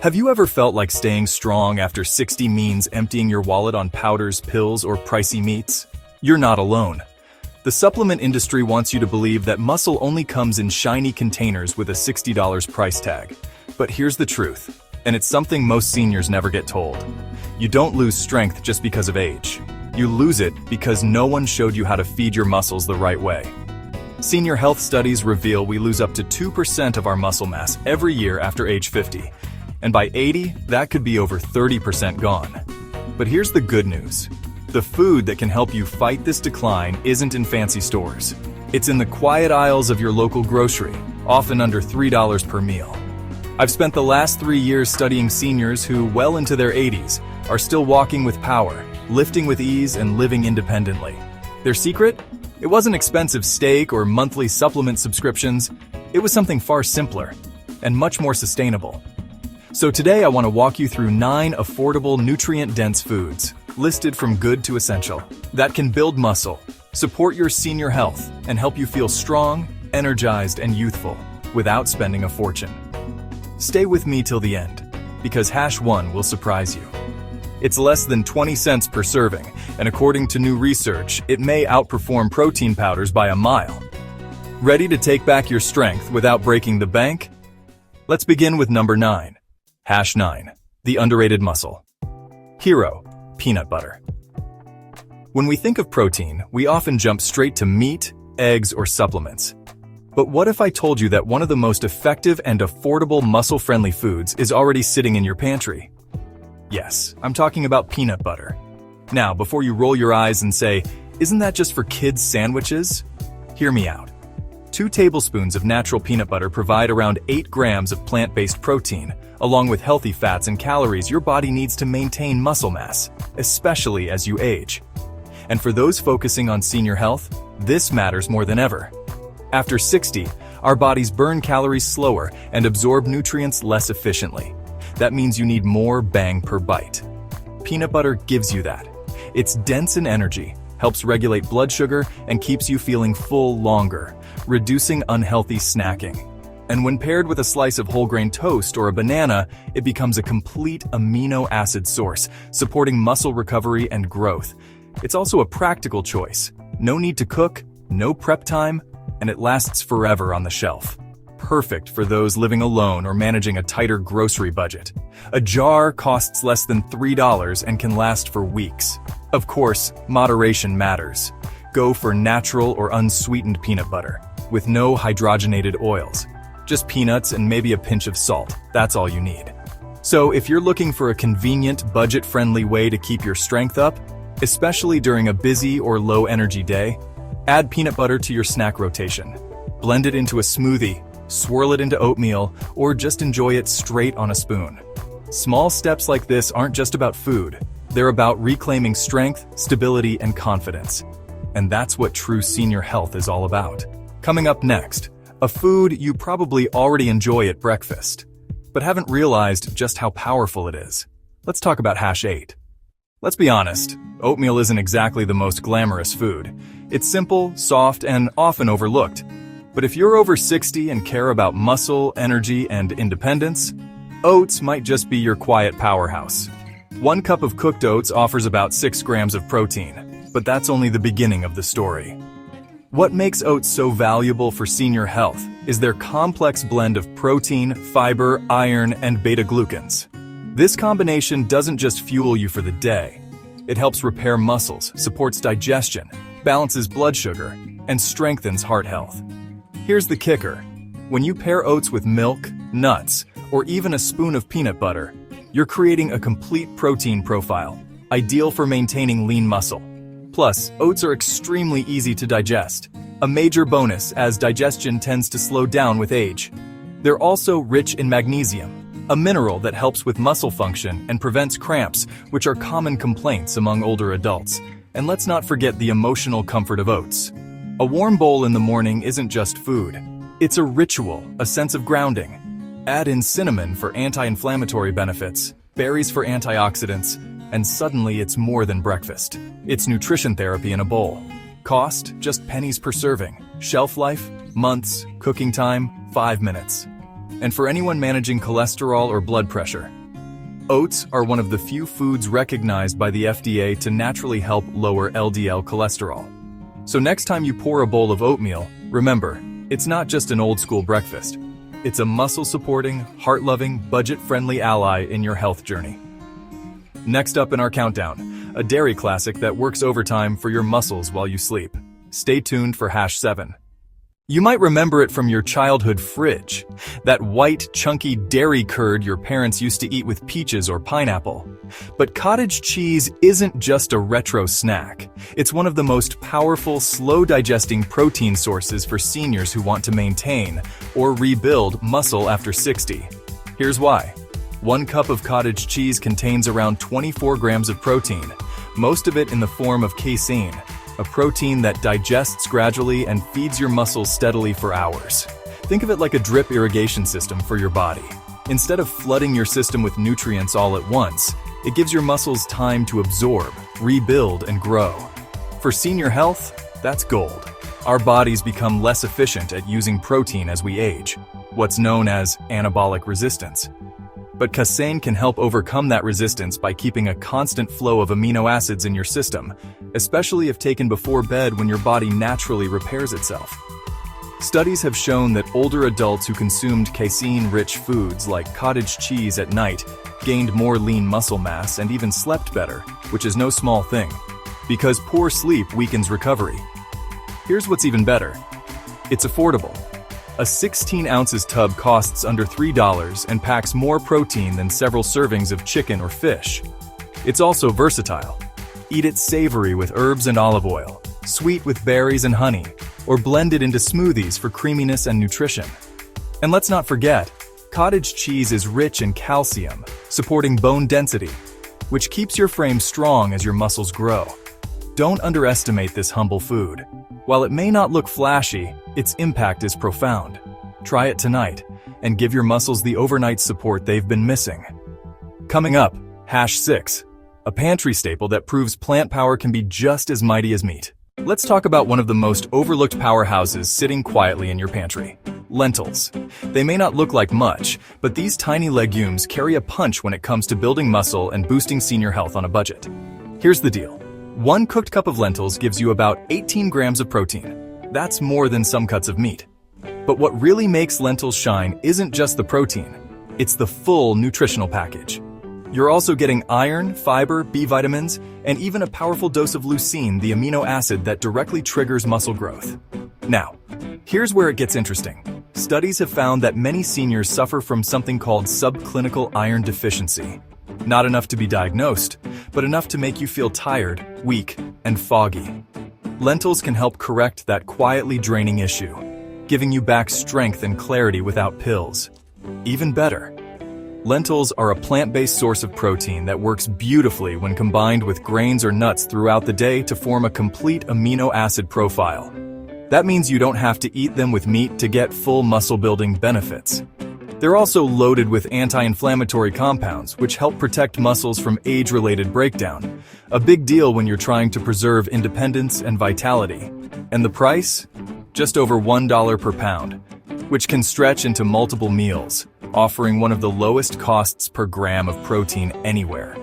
Have you ever felt like staying strong after 60 means emptying your wallet on powders, pills, or pricey meats? You're not alone. The supplement industry wants you to believe that muscle only comes in shiny containers with a $60 price tag. But here's the truth, and it's something most seniors never get told. You don't lose strength just because of age. You lose it because no one showed you how to feed your muscles the right way. Senior health studies reveal we lose up to 2% of our muscle mass every year after age 50. And by 80, that could be over 30% gone. But here's the good news. The food that can help you fight this decline isn't in fancy stores. It's in the quiet aisles of your local grocery, often under $3 per meal. I've spent the last 3 years studying seniors who, well into their 80s, are still walking with power, lifting with ease, and living independently. Their secret? It wasn't expensive steak or monthly supplement subscriptions. It was something far simpler and much more sustainable. So today I want to walk you through 9 affordable, nutrient-dense foods, listed from good to essential, that can build muscle, support your senior health, and help you feel strong, energized, and youthful without spending a fortune. Stay with me till the end, because hash 1 will surprise you. It's less than 20 cents per serving, and according to new research, it may outperform protein powders by a mile. Ready to take back your strength without breaking the bank? Let's begin with number 9. Hash 9, the underrated muscle. Hero, peanut butter. When we think of protein, we often jump straight to meat, eggs, or supplements. But what if I told you that one of the most effective and affordable muscle-friendly foods is already sitting in your pantry? Yes, I'm talking about peanut butter. Now, before you roll your eyes and say, "Isn't that just for kids' sandwiches?" Hear me out. 2 tablespoons of natural peanut butter provide around 8 grams of plant-based protein, along with healthy fats and calories your body needs to maintain muscle mass, especially as you age. And for those focusing on senior health, this matters more than ever. After 60, our bodies burn calories slower and absorb nutrients less efficiently. That means you need more bang per bite. Peanut butter gives you that. It's dense in energy, helps regulate blood sugar, and keeps you feeling full longer, reducing unhealthy snacking. And when paired with a slice of whole grain toast or a banana, it becomes a complete amino acid source, supporting muscle recovery and growth. It's also a practical choice. No need to cook, no prep time, and it lasts forever on the shelf. Perfect for those living alone or managing a tighter grocery budget. A jar costs less than $3 and can last for weeks. Of course, moderation matters. Go for natural or unsweetened peanut butter, with no hydrogenated oils. Just peanuts and maybe a pinch of salt. That's all you need. So if you're looking for a convenient, budget-friendly way to keep your strength up, especially during a busy or low-energy day, add peanut butter to your snack rotation. Blend it into a smoothie, swirl it into oatmeal, or just enjoy it straight on a spoon. Small steps like this aren't just about food. They're about reclaiming strength, stability, and confidence. And that's what true senior health is all about. Coming up next, a food you probably already enjoy at breakfast, but haven't realized just how powerful it is. Let's talk about hash 8. Let's be honest, oatmeal isn't exactly the most glamorous food. It's simple, soft, and often overlooked. But if you're over 60 and care about muscle, energy, and independence, oats might just be your quiet powerhouse. 1 cup of cooked oats offers about 6 grams of protein, but that's only the beginning of the story. What makes oats so valuable for senior health is their complex blend of protein, fiber, iron, and beta-glucans. This combination doesn't just fuel you for the day. It helps repair muscles, supports digestion, balances blood sugar, and strengthens heart health. Here's the kicker. When you pair oats with milk, nuts, or even a spoon of peanut butter, you're creating a complete protein profile, ideal for maintaining lean muscle. Plus, oats are extremely easy to digest, a major bonus as digestion tends to slow down with age. They're also rich in magnesium, a mineral that helps with muscle function and prevents cramps, which are common complaints among older adults. And let's not forget the emotional comfort of oats. A warm bowl in the morning isn't just food. It's a ritual, a sense of grounding. Add in cinnamon for anti-inflammatory benefits, berries for antioxidants, and suddenly it's more than breakfast. It's nutrition therapy in a bowl. Cost, just pennies per serving. Shelf life, months. Cooking time, 5 minutes. and for anyone managing cholesterol or blood pressure. Oats are one of the few foods recognized by the FDA to naturally help lower LDL cholesterol. So next time you pour a bowl of oatmeal, remember, it's not just an old-school breakfast. It's a muscle-supporting, heart-loving, budget-friendly ally in your health journey. Next up in our countdown, a dairy classic that works overtime for your muscles while you sleep. Stay tuned for #7. You might remember it from your childhood fridge, that white, chunky dairy curd your parents used to eat with peaches or pineapple. But cottage cheese isn't just a retro snack. It's one of the most powerful, slow-digesting protein sources for seniors who want to maintain or rebuild muscle after 60. Here's why. 1 cup of cottage cheese contains around 24 grams of protein, most of it in the form of casein, a protein that digests gradually and feeds your muscles steadily for hours. Think of it like a drip irrigation system for your body. Instead of flooding your system with nutrients all at once, it gives your muscles time to absorb, rebuild, and grow. For senior health, that's gold. Our bodies become less efficient at using protein as we age, what's known as anabolic resistance. But casein can help overcome that resistance by keeping a constant flow of amino acids in your system, especially if taken before bed when your body naturally repairs itself. Studies have shown that older adults who consumed casein-rich foods like cottage cheese at night gained more lean muscle mass and even slept better, which is no small thing, because poor sleep weakens recovery. Here's what's even better. It's affordable. A 16 ounces tub costs under $3 and packs more protein than several servings of chicken or fish. It's also versatile. Eat it savory with herbs and olive oil, sweet with berries and honey, or blend it into smoothies for creaminess and nutrition. And let's not forget, cottage cheese is rich in calcium, supporting bone density, which keeps your frame strong as your muscles grow. Don't underestimate this humble food. While it may not look flashy, its impact is profound. Try it tonight and give your muscles the overnight support they've been missing. Coming up, #6, a pantry staple that proves plant power can be just as mighty as meat. Let's talk about one of the most overlooked powerhouses sitting quietly in your pantry: lentils. They may not look like much, but these tiny legumes carry a punch when it comes to building muscle and boosting senior health on a budget. Here's the deal. 1 cooked cup of lentils gives you about 18 grams of protein. That's more than some cuts of meat. But what really makes lentils shine isn't just the protein, it's the full nutritional package. You're also getting iron, fiber, B vitamins, and even a powerful dose of leucine, the amino acid that directly triggers muscle growth. Now, here's where it gets interesting. Studies have found that many seniors suffer from something called subclinical iron deficiency. Not enough to be diagnosed, but enough to make you feel tired, weak, and foggy. Lentils can help correct that quietly draining issue, giving you back strength and clarity without pills. Even better, lentils are a plant-based source of protein that works beautifully when combined with grains or nuts throughout the day to form a complete amino acid profile. That means you don't have to eat them with meat to get full muscle-building benefits. They're also loaded with anti-inflammatory compounds, which help protect muscles from age-related breakdown, a big deal when you're trying to preserve independence and vitality. And the price? Just over $1 per pound, which can stretch into multiple meals, offering one of the lowest costs per gram of protein anywhere.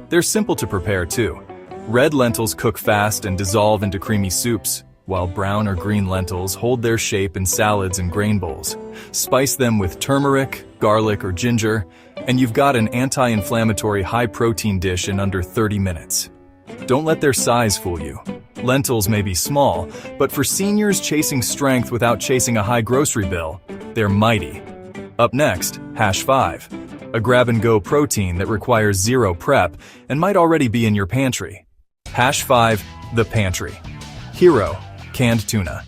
They're simple to prepare too. Red lentils cook fast and dissolve into creamy soups, while brown or green lentils hold their shape in salads and grain bowls. Spice them with turmeric, garlic, or ginger, and you've got an anti-inflammatory high-protein dish in under 30 minutes. Don't let their size fool you. Lentils may be small, but for seniors chasing strength without chasing a high grocery bill, they're mighty. Up next, #5, a grab-and-go protein that requires zero prep and might already be in your pantry. #5, the pantry. Hero, canned tuna.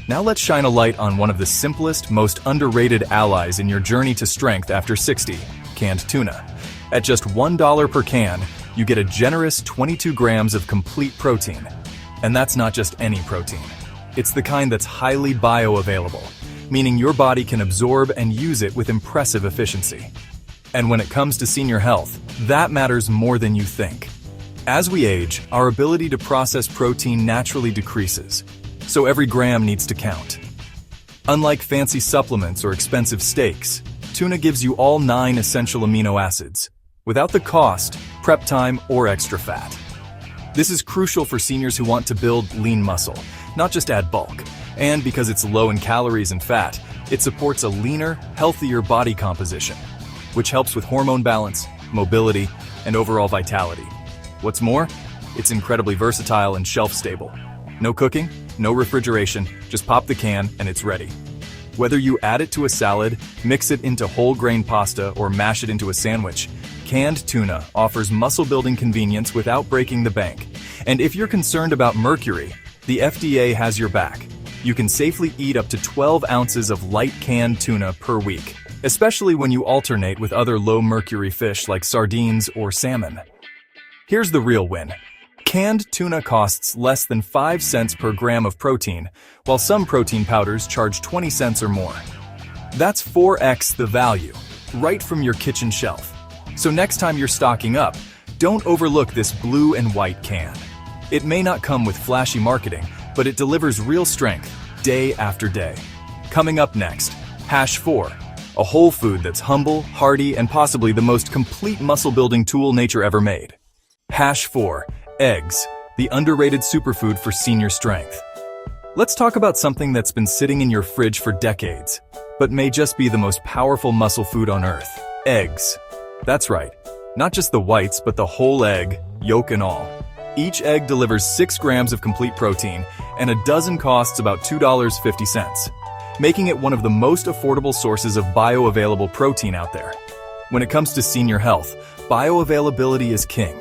Now let's shine a light on one of the simplest, most underrated allies in your journey to strength after 60, canned tuna. At just $1 per can, you get a generous 22 grams of complete protein. And that's not just any protein. It's the kind that's highly bioavailable, meaning your body can absorb and use it with impressive efficiency. And when it comes to senior health, that matters more than you think. As we age, our ability to process protein naturally decreases, so every gram needs to count. Unlike fancy supplements or expensive steaks, Tuna gives you all 9 essential amino acids, without the cost, prep time, or extra fat. This is crucial for seniors who want to build lean muscle, not just add bulk. And because it's low in calories and fat, it supports a leaner, healthier body composition, which helps with hormone balance, mobility, and overall vitality. What's more, it's incredibly versatile and shelf-stable. No cooking, no refrigeration, just pop the can and it's ready. Whether you add it to a salad, mix it into whole grain pasta, or mash it into a sandwich, canned tuna offers muscle-building convenience without breaking the bank. And if you're concerned about mercury, the FDA has your back. You can safely eat up to 12 ounces of light canned tuna per week, especially when you alternate with other low-mercury fish like sardines or salmon. Here's the real win. Canned tuna costs less than 5 cents per gram of protein, while some protein powders charge 20 cents or more. That's 4x the value, right from your kitchen shelf. So next time you're stocking up, don't overlook this blue and white can. It may not come with flashy marketing, but it delivers real strength, day after day. Coming up next, Hash 4, a whole food that's humble, hearty, and possibly the most complete muscle-building tool nature ever made. Hash 4, eggs, the underrated superfood for senior strength. Let's talk about something that's been sitting in your fridge for decades, but may just be the most powerful muscle food on earth, eggs. That's right, not just the whites, but the whole egg, yolk and all. Each egg delivers 6 grams of complete protein, and a dozen costs about $2.50, making it one of the most affordable sources of bioavailable protein out there. When it comes to senior health, bioavailability is king.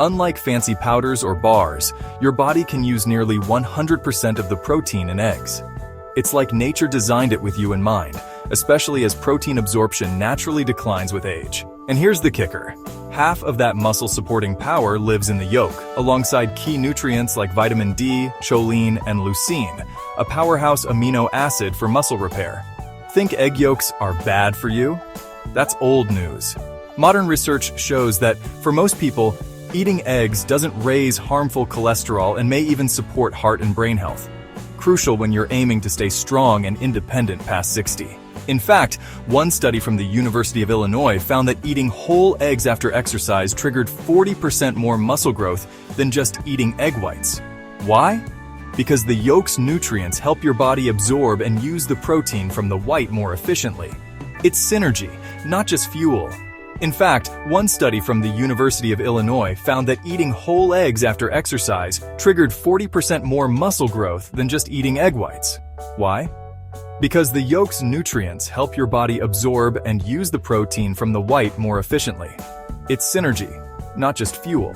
Unlike fancy powders or bars, your body can use nearly 100% of the protein in eggs. It's like nature designed it with you in mind, especially as protein absorption naturally declines with age. And here's the kicker. Half of that muscle-supporting power lives in the yolk, alongside key nutrients like vitamin D, choline, and leucine, a powerhouse amino acid for muscle repair. Think egg yolks are bad for you? That's old news. Modern research shows that, for most people, eating eggs doesn't raise harmful cholesterol and may even support heart and brain health. Crucial when you're aiming to stay strong and independent past 60. In fact, one study from the University of Illinois found that eating whole eggs after exercise triggered 40% more muscle growth than just eating egg whites. Why? Because the yolk's nutrients help your body absorb and use the protein from the white more efficiently. It's synergy, not just fuel. In fact, one study from the University of Illinois found that eating whole eggs after exercise triggered 40% more muscle growth than just eating egg whites. Why? Because the yolk's nutrients help your body absorb and use the protein from the white more efficiently. It's synergy, not just fuel.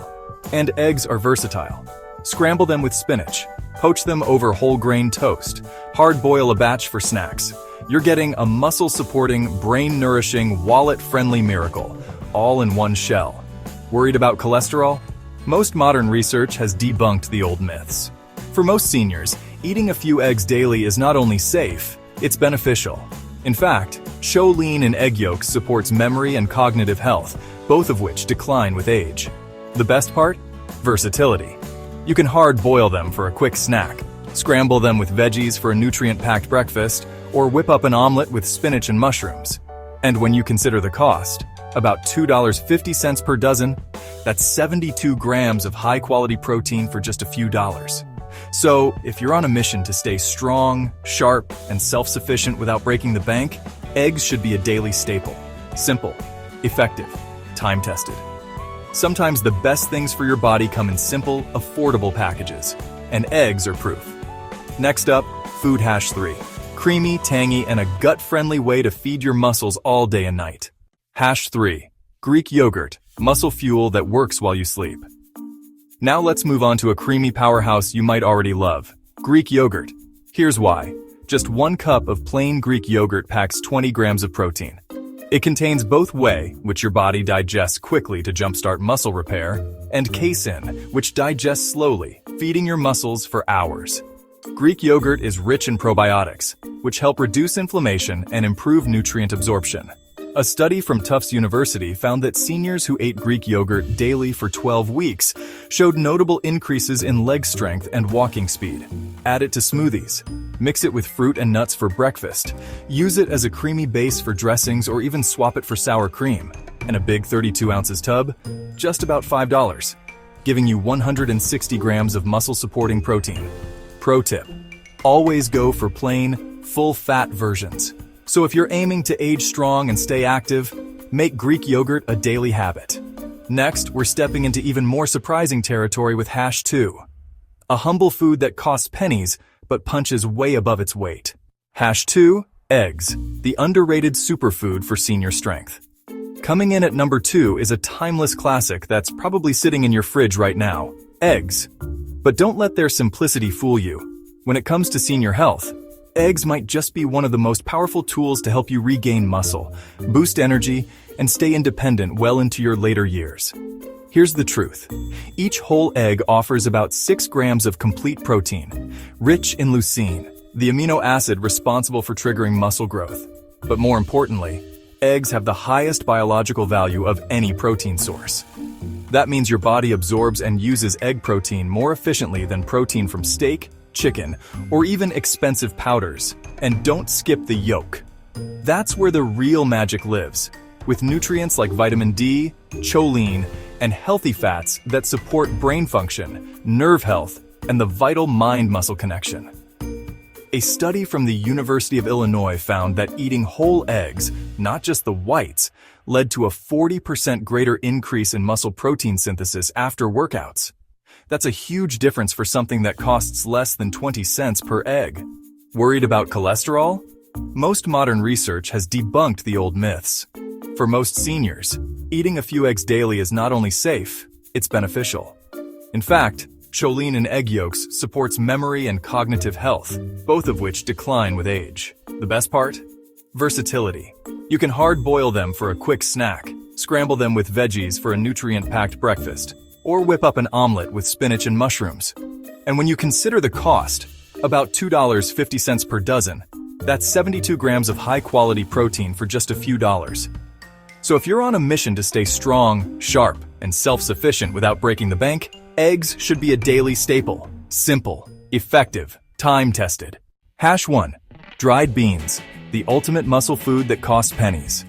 And eggs are versatile. Scramble them with spinach, poach them over whole grain toast, hard-boil a batch for snacks. You're getting a muscle-supporting, brain-nourishing, wallet-friendly miracle, all in one shell. Worried about cholesterol? Most modern research has debunked the old myths. For most seniors, eating a few eggs daily is not only safe, it's beneficial. In fact, choline in egg yolks supports memory and cognitive health, both of which decline with age. The best part? Versatility. You can hard-boil them for a quick snack, scramble them with veggies for a nutrient-packed breakfast, or whip up an omelet with spinach and mushrooms. And when you consider the cost, about $2.50 per dozen, that's 72 grams of high-quality protein for just a few dollars. So, if you're on a mission to stay strong, sharp, and self-sufficient without breaking the bank, eggs should be a daily staple. Simple, effective, time-tested. Sometimes the best things for your body come in simple, affordable packages, and eggs are proof. Next up, Food Hash 3. Creamy, tangy, and a gut-friendly way to feed your muscles all day and night. Hash 3. Greek yogurt, muscle fuel that works while you sleep. Now let's move on to a creamy powerhouse you might already love, Greek yogurt. Here's why. Just 1 cup of plain Greek yogurt packs 20 grams of protein. It contains both whey, which your body digests quickly to jumpstart muscle repair, and casein, which digests slowly, feeding your muscles for hours. Greek yogurt is rich in probiotics, which help reduce inflammation and improve nutrient absorption. A study from Tufts University found that seniors who ate Greek yogurt daily for 12 weeks showed notable increases in leg strength and walking speed. Add it to smoothies. Mix it with fruit and nuts for breakfast. Use it as a creamy base for dressings or even swap it for sour cream. And a big 32 ounces tub, just about $5, giving you 160 grams of muscle-supporting protein. Pro tip: always go for plain, full-fat versions. So if you're aiming to age strong and stay active, make Greek yogurt a daily habit. Next, we're stepping into even more surprising territory with hash 2. A humble food that costs pennies, but punches way above its weight. Hash 2, eggs, the underrated superfood for senior strength. Coming in at number 2 is a timeless classic that's probably sitting in your fridge right now: eggs. But don't let their simplicity fool you. When it comes to senior health, eggs might just be one of the most powerful tools to help you regain muscle, boost energy, and stay independent well into your later years. Here's the truth. Each whole egg offers about 6 grams of complete protein, rich in leucine, the amino acid responsible for triggering muscle growth. But more importantly, eggs have the highest biological value of any protein source. That means your body absorbs and uses egg protein more efficiently than protein from steak, chicken, or even expensive powders. And don't skip the yolk. That's where the real magic lives, with nutrients like vitamin D, choline, and healthy fats that support brain function, nerve health, and the vital mind-muscle connection. A study from the University of Illinois found that eating whole eggs, not just the whites, led to a 40% greater increase in muscle protein synthesis after workouts. That's a huge difference for something that costs less than 20 cents per egg. Worried about cholesterol? Most modern research has debunked the old myths. For most seniors, eating a few eggs daily is not only safe, it's beneficial. In fact, choline in egg yolks supports memory and cognitive health, both of which decline with age. The best part? Versatility. You can hard-boil them for a quick snack, scramble them with veggies for a nutrient-packed breakfast, or whip up an omelet with spinach and mushrooms. And when you consider the cost, about $2.50 per dozen, that's 72 grams of high-quality protein for just a few dollars. So if you're on a mission to stay strong, sharp, and self-sufficient without breaking the bank, eggs should be a daily staple. Simple, effective, time-tested. Hash 1. Dried beans, the ultimate muscle food that costs pennies.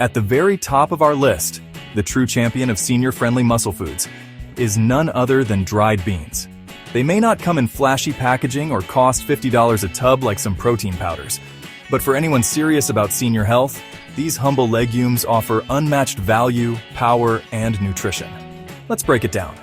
At the very top of our list, the true champion of senior-friendly muscle foods is none other than dried beans. They may not come in flashy packaging or cost $50 a tub like some protein powders, but for anyone serious about senior health, these humble legumes offer unmatched value, power, and nutrition. Let's break it down.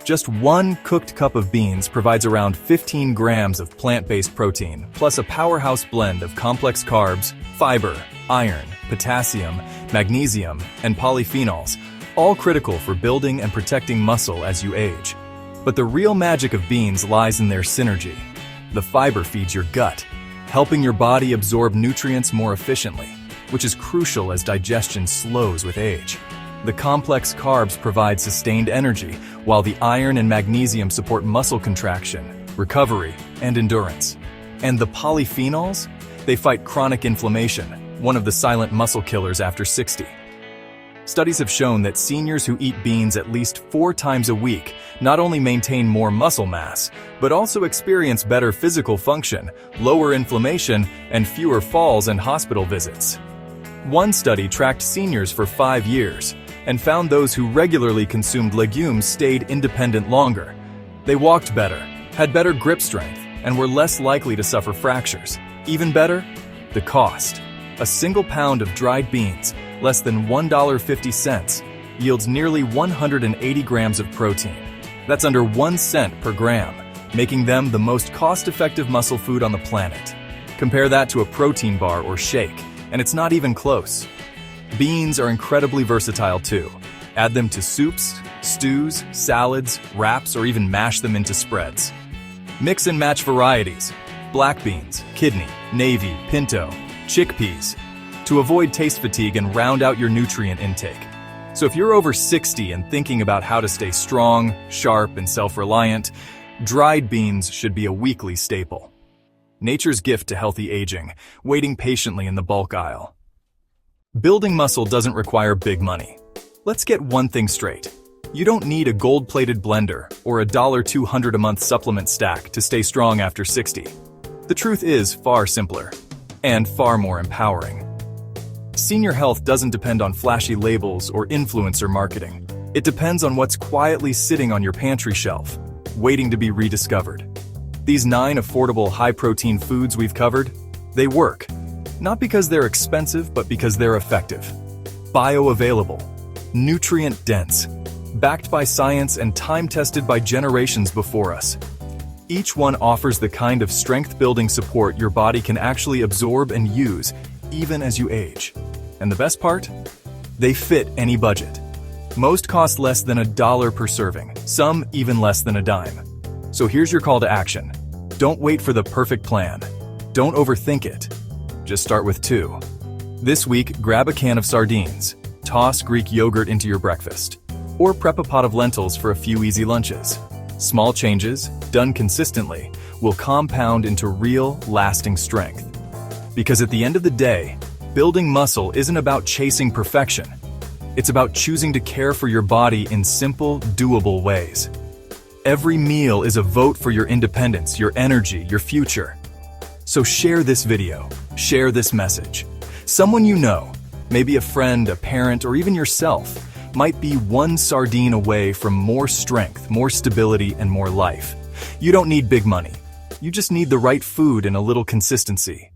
Just 1 cooked cup of beans provides around 15 grams of plant-based protein, plus a powerhouse blend of complex carbs, fiber, iron, potassium, magnesium, and polyphenols, all critical for building and protecting muscle as you age. But the real magic of beans lies in their synergy. The fiber feeds your gut, helping your body absorb nutrients more efficiently, which is crucial as digestion slows with age. The complex carbs provide sustained energy, while the iron and magnesium support muscle contraction, recovery, and endurance. And the polyphenols? They fight chronic inflammation, one of the silent muscle killers after 60. Studies have shown that seniors who eat beans at least 4 times a week not only maintain more muscle mass, but also experience better physical function, lower inflammation, and fewer falls and hospital visits. One study tracked seniors for 5 years and found those who regularly consumed legumes stayed independent longer. They walked better, had better grip strength, and were less likely to suffer fractures. Even better, the cost. A single pound of dried beans, less than $1.50, yields nearly 180 grams of protein. That's under 1 cent per gram, making them the most cost-effective muscle food on the planet. Compare that to a protein bar or shake, and it's not even close. Beans are incredibly versatile too. Add them to soups, stews, salads, wraps, or even mash them into spreads. Mix and match varieties: black beans, kidney, navy, pinto, chickpeas, to avoid taste fatigue and round out your nutrient intake. So if you're over 60 and thinking about how to stay strong, sharp, and self-reliant, dried beans should be a weekly staple. Nature's gift to healthy aging, waiting patiently in the bulk aisle. Building muscle doesn't require big money. Let's get one thing straight. You don't need a gold-plated blender or a $200 a month supplement stack to stay strong after 60. The truth is far simpler and far more empowering. Senior health doesn't depend on flashy labels or influencer marketing. It depends on what's quietly sitting on your pantry shelf, waiting to be rediscovered. These 9 affordable high-protein foods we've covered, they work. Not because they're expensive, but because they're effective. Bioavailable, nutrient-dense, backed by science and time-tested by generations before us. Each one offers the kind of strength-building support your body can actually absorb and use, even as you age. And the best part? They fit any budget. Most cost less than $1 per serving, some even less than a dime. So here's your call to action. Don't wait for the perfect plan. Don't overthink it. Just start with 2. This week, grab a can of sardines, toss Greek yogurt into your breakfast, or prep a pot of lentils for a few easy lunches. Small changes, done consistently, will compound into real, lasting strength. Because at the end of the day, building muscle isn't about chasing perfection. It's about choosing to care for your body in simple, doable ways. Every meal is a vote for your independence, your energy, your future. So share this video, share this message. Someone you know, maybe a friend, a parent, or even yourself, might be one sardine away from more strength, more stability, and more life. You don't need big money. You just need the right food and a little consistency.